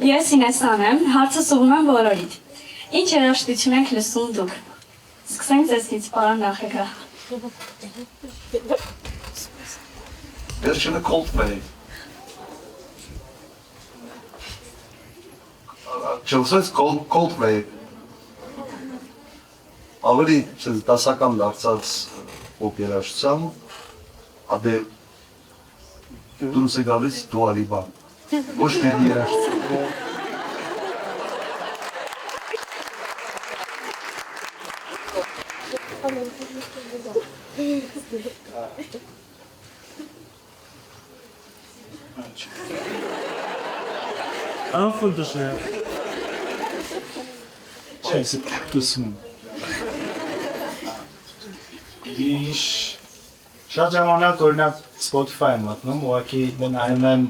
Ես Ինեսան եմ, հարցը ուղղում եմ բոլորիդ։ Ինչ երաժշտություն եք լսում դուք։ Սկսենք ձեզնից, պարոն Նախեգահ։ Վերջինը Coldplay։ Չլսեց Coldplay։ Ավելի դասական դարձած պոպ երաժշտության, ապե դուրս է գալիս Dua Lipa։ Ոչ միայն երաժշտություն։ Անֆունդը Չես դուսում։ Իշ շատ ժամանակ օրինակ Spotify եմ մտնում, ուղղակի նայում եմ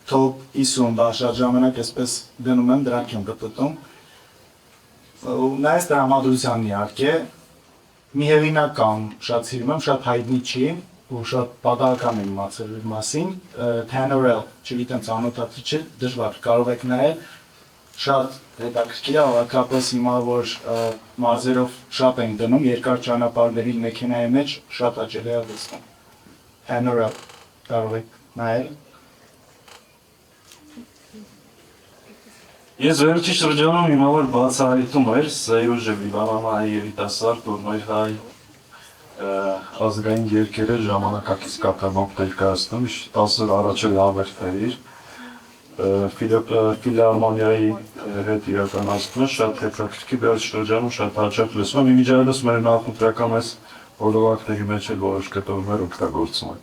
top 50 բա շատ ժամանակ այսպես դնում եմ, դրանք եմ գտնում։ Նայես տրամադրությանն իհարկե, մի հեղինակ կամ շատ սիրում եմ, շատ հայտնի չի, ու շատ պատահական եմ իմացել իր մասին, Tannerel, չգիտեմ ծանոթացի չէ, դժվար, կարող եք նայել, շատ հետաքրքիր է, հատկապես հիմա որ մարզերով շատ են դնում, երկար ճանապարհների մեքենայի մեջ շատ հաճելի է լսվում։ Tannerel, կարող եք նայել։ Ես վերջի շրջանում հիմա որ բացահայտում էր Սեյուժևի վանամայի երիտասարդ ու մեր հայ ազգային երկերը ժամանակակից կատարմամբ ներկայացնում, 10 օր առաջ էլ հավերթվեր ֆիլհարմոնիայի հետ իրականացնում շատ հետաքրքիր վերջ շրջանում շատ հաճախ լսում եմ, իմիջիայլոց մեր նախընտրական այս օրովակների մեջ էլ որոշ կտորներ օգտագործում են։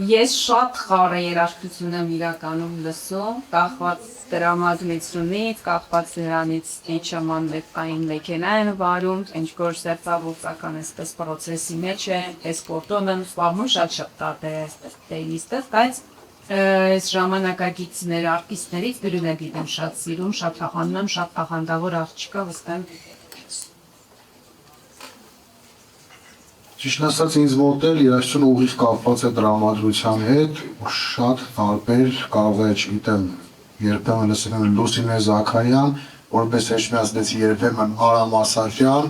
Ես շատ խառը երաժշտություն եմ իրականում լսում, կախված տրամադրությունից, կախված դրանից ինչ մանրեկային մեքենա են վարում, ինչ որ ստեղծագործական այսպես պրոցեսի մեջ է, այս կոտոն եմ սպառնում շատ տարբեր այսպես պլեյլիստը, բայց այս ժամանակակիցներ արտիստներից դրունակ եմ շատ սիրում, շատ հանում եմ, շատ աղանդավոր աղջիկա վստահ Ճիշտ ասած ինձ մոտ էլ երաժշտությունը ուղիղ կապված է տրամադրության հետ, շատ տարբեր կարող է, չգիտեմ, երբեմն լսել եմ Լուսինե Զաքարյան, որպես հեշտամիացնեցի երբեմն Արամ Ասատրյան,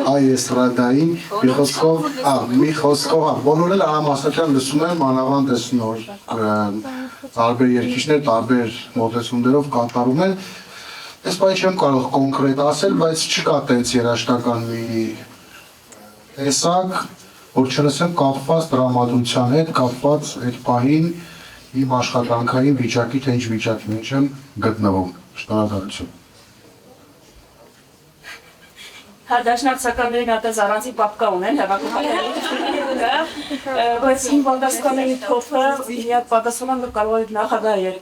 հայ էստրադային, մի խոսքով, բոլորը էլ Արամ Ասատրյան լսում են, մանավանդ այս նոր տարբեր երգիչներ, տարբեր մոտեցումներով կատարում են, այս բանը չեմ կարող կոնկրետ ասել, բայց չկա տենց երաժշտական մի տեսակ, որ չլսեմ կապված տրամադրության հետ, կապված այդ պահին իմ աշխատանքային վիճակի, թե ինչ վիճակի մեջ եմ գտնվում, շնորհակալություն։ Հադաշնակցականներին ատես առանցի պապկա ունեն, բայց իմ բանդասկանների թոփը միակ պատասխանան կարող է նախագահ էր,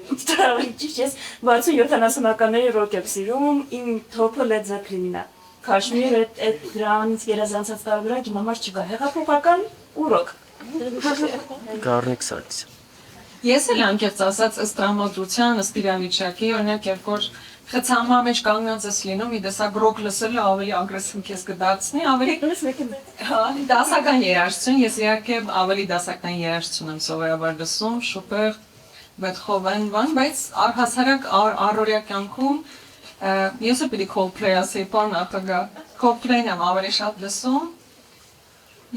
ճիշտ ես 60-70-ականների ռոք եմ սիրում, իմ թոփը Led Zeppelin-ն է։ Քաշմիր այդ դրանից երազանցած տարբերակ իմ համար չկա, հեղափոխական ու ռոք։ Գառնիկ Սարգսյան։ Ես էլ անկեղծ ասած ըստ տրամադրության, ըստ իրավիճակի, օրինակ երբ որ խցանմա մեջ կանգնած ես լինում, մի տեսակ ռոք լսելը ավելի ագրեսիվ քեզ կդարձնի, ավելի դասական երաժշտություն, ես իհարկե ավելի դասական երաժշտություն եմ սովորաբար լսում, Շոպեր, Բեթհովեն, բայց առհասարակ առօրյա կյանքում ես էլ պիտի Coldplay ասեի, պարոն Արտագա, Coldplay-ն եմ ավելի շատ լսում,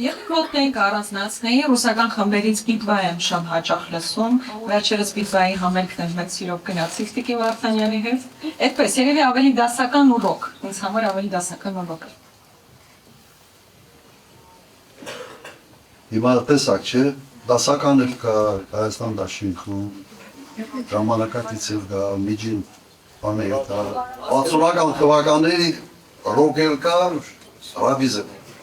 և Coldplay-ն կառանձնացնեի, ռուսական խմբերից Բիթվա եմ շատ հաճախ լսում, վերջերս Բիթվայի համերգն եմ մեծ սիրով գնացի Տիկի Վարդանյանի հետ, այդպես երևի ավելի դասական ու ռոք, ինձ համար ավելի դասական ու ռոք։ Հիմա տեսակ չէ, դասական էլ կա Հայաստան դաշինքում, ժամանակակից էլ կա, միջին բաներ կա, 60-ական թվականների ռոք էլ կա, ռաբիզմ։